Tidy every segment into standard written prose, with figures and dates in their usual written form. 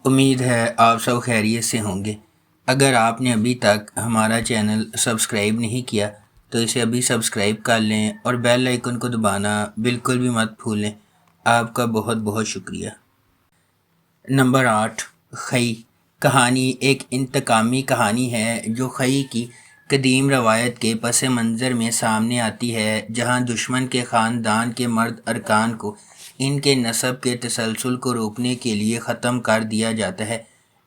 امید ہے آپ سب خیریت سے ہوں گے۔ اگر آپ نے ابھی تک ہمارا چینل سبسکرائب نہیں کیا تو اسے ابھی سبسکرائب کر لیں اور بیل آئیکن کو دبانا بالکل بھی مت بھولیں۔ آپ کا بہت بہت شکریہ۔ نمبر 8، خئی کہانی ایک انتقامی کہانی ہے جو خئی کی قدیم روایت کے پس منظر میں سامنے آتی ہے، جہاں دشمن کے خاندان کے مرد ارکان کو ان کے نسب کے تسلسل کو روکنے کے لیے ختم کر دیا جاتا ہے۔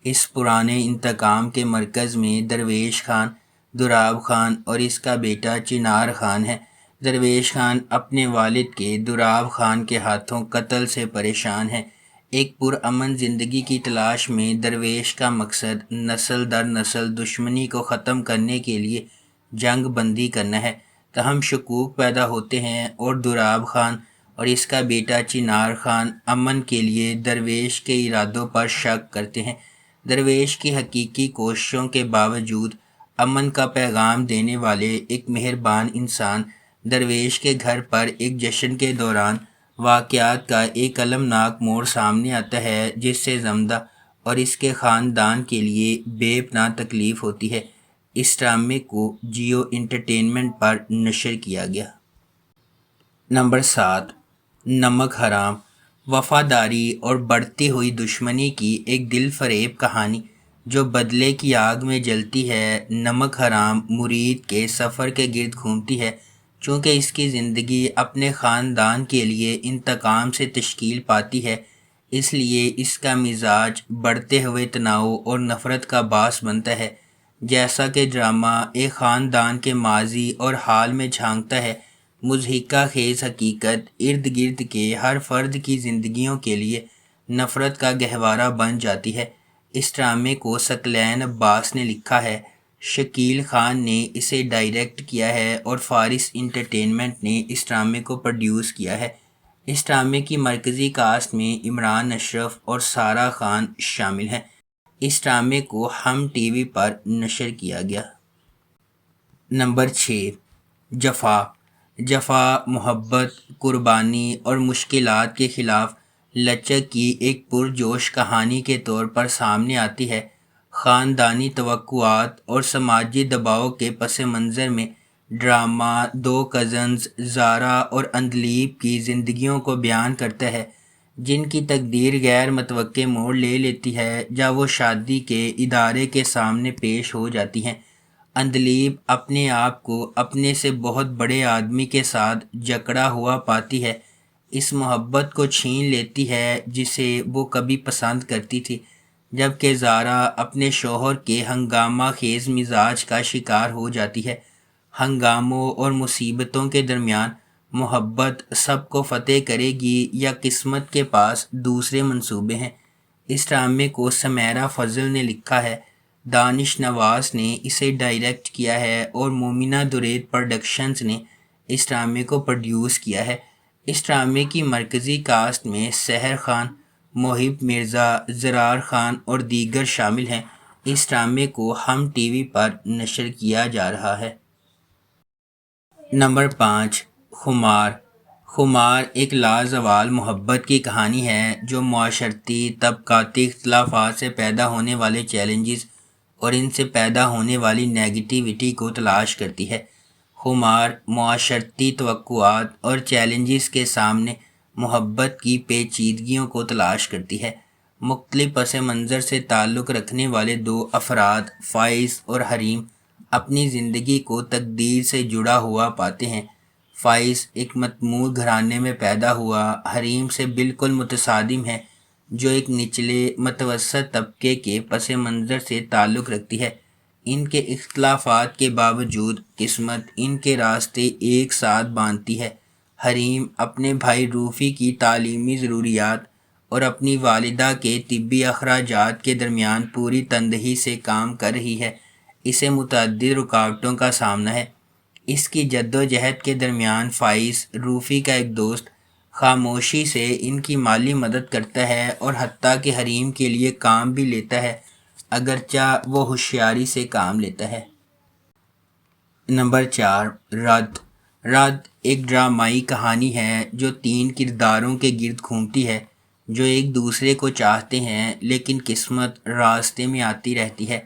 اس پرانے انتقام کے مرکز میں درویش خان، دوراب خان اور اس کا بیٹا چنار خان ہے۔ درویش خان اپنے والد کے دوراب خان کے ہاتھوں قتل سے پریشان ہے۔ ایک پرامن زندگی کی تلاش میں درویش کا مقصد نسل در نسل دشمنی کو ختم کرنے کے لیے جنگ بندی کرنا ہے۔ تاہم شکوک پیدا ہوتے ہیں اور دوراب خان اور اس کا بیٹا چنار خان امن کے لیے درویش کے ارادوں پر شک کرتے ہیں۔ درویش کی حقیقی کوششوں کے باوجود امن کا پیغام دینے والے ایک مہربان انسان درویش کے گھر پر ایک جشن کے دوران واقعات کا ایک المناک موڑ سامنے آتا ہے، جس سے زمدہ اور اس کے خاندان کے لیے بے پناہ تکلیف ہوتی ہے۔ اس ڈرامے کو جیو انٹرٹینمنٹ پر نشر کیا گیا۔ نمبر 7، نمک حرام وفاداری اور بڑھتی ہوئی دشمنی کی ایک دل فریب کہانی جو بدلے کی آگ میں جلتی ہے۔ نمک حرام مرید کے سفر کے گرد گھومتی ہے۔ چونکہ اس کی زندگی اپنے خاندان کے لیے انتقام سے تشکیل پاتی ہے، اس لیے اس کا مزاج بڑھتے ہوئے تناؤ اور نفرت کا باعث بنتا ہے۔ جیسا کہ ڈرامہ ایک خاندان کے ماضی اور حال میں جھانکتا ہے، مضحکہ خیز حقیقت ارد گرد کے ہر فرد کی زندگیوں کے لیے نفرت کا گہوارہ بن جاتی ہے۔ اس ڈرامے کو ثقلین عباس نے لکھا ہے، شکیل خان نے اسے ڈائریکٹ کیا ہے اور فارس انٹرٹینمنٹ نے اس ڈرامے کو پروڈیوس کیا ہے۔ اس ڈرامے کی مرکزی کاسٹ میں عمران اشرف اور سارہ خان شامل ہیں۔ اس ڈرامے کو ہم ٹی وی پر نشر کیا گیا۔ نمبر 6، جفا جفا محبت، قربانی اور مشکلات کے خلاف لچک کی ایک پرجوش کہانی کے طور پر سامنے آتی ہے۔ خاندانی توقعات اور سماجی دباؤ کے پس منظر میں ڈرامہ دو کزنز زارا اور اندلیب کی زندگیوں کو بیان کرتا ہے، جن کی تقدیر غیر متوقع موڑ لے لیتی ہے جب وہ شادی کے ادارے کے سامنے پیش ہو جاتی ہیں۔ اندلیب اپنے آپ کو اپنے سے بہت بڑے آدمی کے ساتھ جکڑا ہوا پاتی ہے، اس محبت کو چھین لیتی ہے جسے وہ کبھی پسند کرتی تھی، جبکہ زارا اپنے شوہر کے ہنگامہ خیز مزاج کا شکار ہو جاتی ہے۔ ہنگاموں اور مصیبتوں کے درمیان محبت سب کو فتح کرے گی یا قسمت کے پاس دوسرے منصوبے ہیں؟ اس ڈرامے کو سمیرہ فضل نے لکھا ہے، دانش نواز نے اسے ڈائریکٹ کیا ہے اور مومنہ درید پروڈکشنز نے اس ڈرامے کو پروڈیوس کیا ہے۔ اس ڈرامے کی مرکزی کاسٹ میں سحر خان، محب مرزا، زرار خان اور دیگر شامل ہیں۔ اس ڈرامے کو ہم ٹی وی پر نشر کیا جا رہا ہے۔ نمبر 5، خمار خمار ایک لازوال محبت کی کہانی ہے جو معاشرتی طبقاتی اختلافات سے پیدا ہونے والے چیلنجز اور ان سے پیدا ہونے والی نیگیٹیوٹی کو تلاش کرتی ہے۔ خمار معاشرتی توقعات اور چیلنجز کے سامنے محبت کی پیچیدگیوں کو تلاش کرتی ہے۔ مختلف پس منظر سے تعلق رکھنے والے دو افراد، فائز اور حریم، اپنی زندگی کو تقدیر سے جڑا ہوا پاتے ہیں۔ فائز ایک مطموع گھرانے میں پیدا ہوا حریم سے بالکل متصادم ہے، جو ایک نچلے متوسط طبقے کے پس منظر سے تعلق رکھتی ہے۔ ان کے اختلافات کے باوجود قسمت ان کے راستے ایک ساتھ باندھتی ہے۔ حریم اپنے بھائی روفی کی تعلیمی ضروریات اور اپنی والدہ کے طبی اخراجات کے درمیان پوری تندہی سے کام کر رہی ہے۔ اسے متعدد رکاوٹوں کا سامنا ہے۔ اس کی جدوجہد کے درمیان فائز، روفی کا ایک دوست، خاموشی سے ان کی مالی مدد کرتا ہے اور حتیٰ کہ حریم کے لیے کام بھی لیتا ہے، اگرچہ وہ ہوشیاری سے کام لیتا ہے۔ نمبر 4، رد رد ایک ڈرامائی کہانی ہے جو 3 کرداروں کے گرد گھومتی ہے، جو ایک دوسرے کو چاہتے ہیں لیکن قسمت راستے میں آتی رہتی ہے۔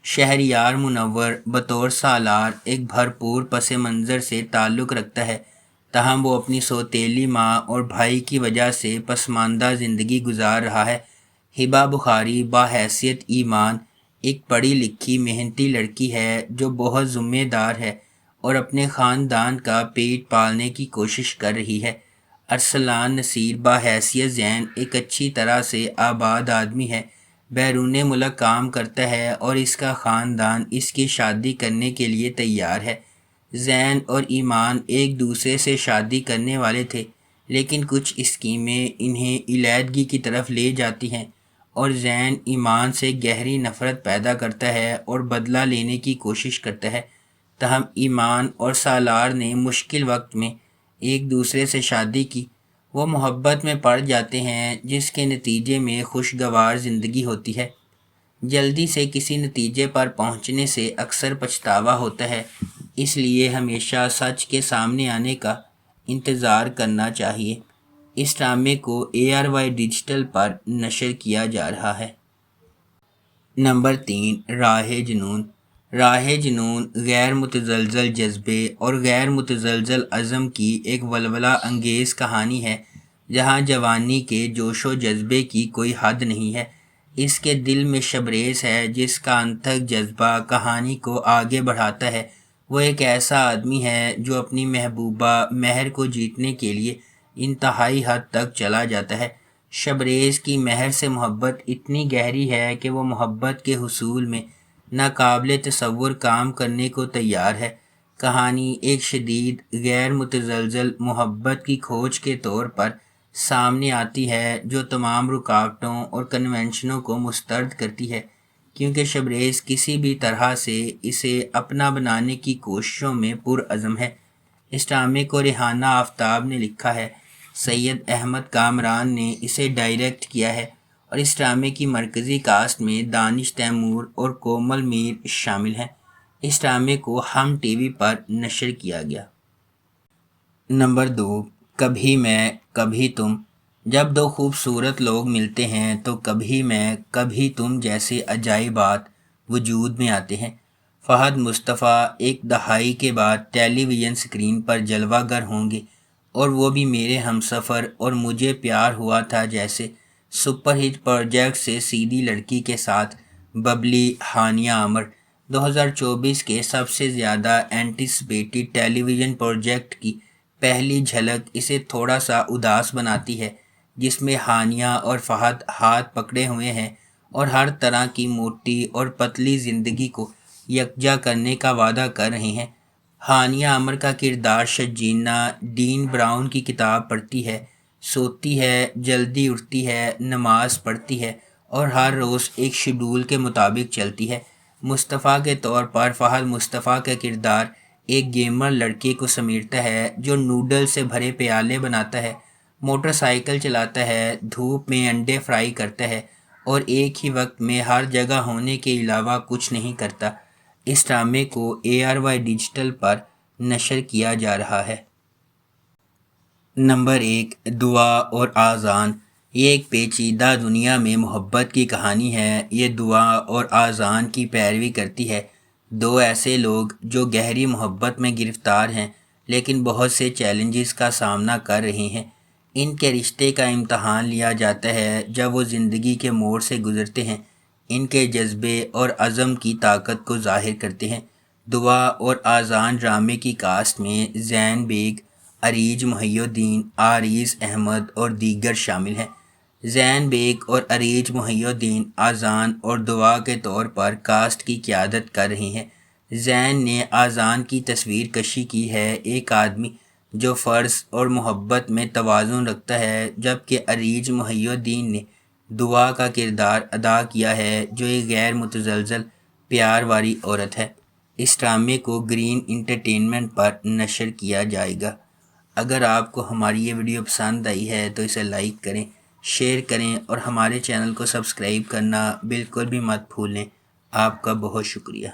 شہریار منور بطور سالار ایک بھرپور پس منظر سے تعلق رکھتا ہے، تاہم وہ اپنی سوتیلی ماں اور بھائی کی وجہ سے پسماندہ زندگی گزار رہا ہے۔ ہبہ بخاری بحیثیت ایمان ایک پڑھی لکھی محنتی لڑکی ہے جو بہت ذمہ دار ہے اور اپنے خاندان کا پیٹ پالنے کی کوشش کر رہی ہے۔ ارسلان نصیر بحیثیت زین ایک اچھی طرح سے آباد آدمی ہے، بیرون ملک کام کرتا ہے اور اس کا خاندان اس کی شادی کرنے کے لیے تیار ہے۔ زین اور ایمان ایک دوسرے سے شادی کرنے والے تھے، لیکن کچھ اسکیمیں انہیں علیحدگی کی طرف لے جاتی ہیں اور زین ایمان سے گہری نفرت پیدا کرتا ہے اور بدلہ لینے کی کوشش کرتا ہے۔ تاہم ایمان اور سالار نے مشکل وقت میں ایک دوسرے سے شادی کی۔ وہ محبت میں پڑ جاتے ہیں جس کے نتیجے میں خوشگوار زندگی ہوتی ہے۔ جلدی سے کسی نتیجے پر پہنچنے سے اکثر پچھتاوا ہوتا ہے، اس لیے ہمیشہ سچ کے سامنے آنے کا انتظار کرنا چاہیے۔ اس ڈرامے کو ARY ڈیجیٹل پر نشر کیا جا رہا ہے۔ نمبر 3، راہ جنون۔ راہ جنون غیر متزلزل جذبے اور غیر متزلزل عزم کی ایک ولولہ انگیز کہانی ہے جہاں جوانی کے جوش و جذبے کی کوئی حد نہیں ہے۔ اس کے دل میں شبریز ہے جس کا انتھک جذبہ کہانی کو آگے بڑھاتا ہے۔ وہ ایک ایسا آدمی ہے جو اپنی محبوبہ مہر کو جیتنے کے لیے انتہائی حد تک چلا جاتا ہے۔ شبریز کی مہر سے محبت اتنی گہری ہے کہ وہ محبت کے حصول میں ناقابل تصور کام کرنے کو تیار ہے۔ کہانی ایک شدید غیر متزلزل محبت کی کھوج کے طور پر سامنے آتی ہے جو تمام رکاوٹوں اور کنونشنوں کو مسترد کرتی ہے، کیونکہ شبریز کسی بھی طرح سے اسے اپنا بنانے کی کوششوں میں پرعزم ہے۔ اس ڈرامے کو ریحانہ آفتاب نے لکھا ہے، سید احمد کامران نے اسے ڈائریکٹ کیا ہے اور اس ڈرامے کی مرکزی کاسٹ میں دانش تیمور اور کومل میر شامل ہیں۔ اس ڈرامے کو ہم ٹی وی پر نشر کیا گیا۔ نمبر 2، کبھی میں کبھی تم۔ جب دو خوبصورت لوگ ملتے ہیں تو کبھی میں کبھی تم جیسے عجائبات وجود میں آتے ہیں۔ فہد مصطفیٰ ایک دہائی کے بعد ٹیلی ویژن سکرین پر جلوہ گر ہوں گے، اور وہ بھی میرے ہمسفر اور مجھے پیار ہوا تھا جیسے سپر ہٹ پروجیکٹ سے سیدھی لڑکی کے ساتھ ببلی ہانیہ عامر۔ 2024 کے سب سے زیادہ اینٹیسپیٹڈ ٹیلی ویژن پروجیکٹ کی پہلی جھلک اسے تھوڑا سا اداس بناتی ہے، جس میں ہانیہ اور فہد ہاتھ پکڑے ہوئے ہیں اور ہر طرح کی موٹی اور پتلی زندگی کو یکجا کرنے کا وعدہ کر رہے ہیں۔ ہانیہ عامر کا کردار شجینہ ڈین براؤن کی کتاب پڑھتی ہے، سوتی ہے، جلدی اٹھتی ہے، نماز پڑھتی ہے اور ہر روز ایک شیڈول کے مطابق چلتی ہے۔ مصطفیٰ کے طور پر فہد مصطفیٰ کا کردار ایک گیمر لڑکے کو سمیٹتا ہے جو نوڈل سے بھرے پیالے بناتا ہے، موٹر سائیکل چلاتا ہے، دھوپ میں انڈے فرائی کرتا ہے اور ایک ہی وقت میں ہر جگہ ہونے کے علاوہ کچھ نہیں کرتا۔ اس ڈرامے کو ARY ڈیجیٹل پر نشر کیا جا رہا ہے۔ نمبر 1، دعا اور آذان۔ یہ ایک پیچیدہ دنیا میں محبت کی کہانی ہے۔ یہ دعا اور آذان کی پیروی کرتی ہے، دو ایسے لوگ جو گہری محبت میں گرفتار ہیں لیکن بہت سے چیلنجز کا سامنا کر رہے ہیں۔ ان کے رشتے کا امتحان لیا جاتا ہے جب وہ زندگی کے موڑ سے گزرتے ہیں، ان کے جذبے اور عزم کی طاقت کو ظاہر کرتے ہیں۔ دعا اور آذان ڈرامے کی کاسٹ میں زین بیگ، عریج محی الدین، عارض احمد اور دیگر شامل ہیں۔ زین بیگ اور عریج محی الدین آذان اور دعا کے طور پر کاسٹ کی قیادت کر رہے ہیں۔ زین نے آذان کی تصویر کشی کی ہے، ایک آدمی جو فرض اور محبت میں توازن رکھتا ہے، جبکہ عریج محی الدین نے دعا کا کردار ادا کیا ہے جو ایک غیر متزلزل پیار والی عورت ہے۔ اس ڈرامے کو گرین انٹرٹینمنٹ پر نشر کیا جائے گا۔ اگر آپ کو ہماری یہ ویڈیو پسند آئی ہے تو اسے لائک کریں، شیئر کریں اور ہمارے چینل کو سبسکرائب کرنا بالکل بھی مت بھولیں۔ آپ کا بہت شکریہ۔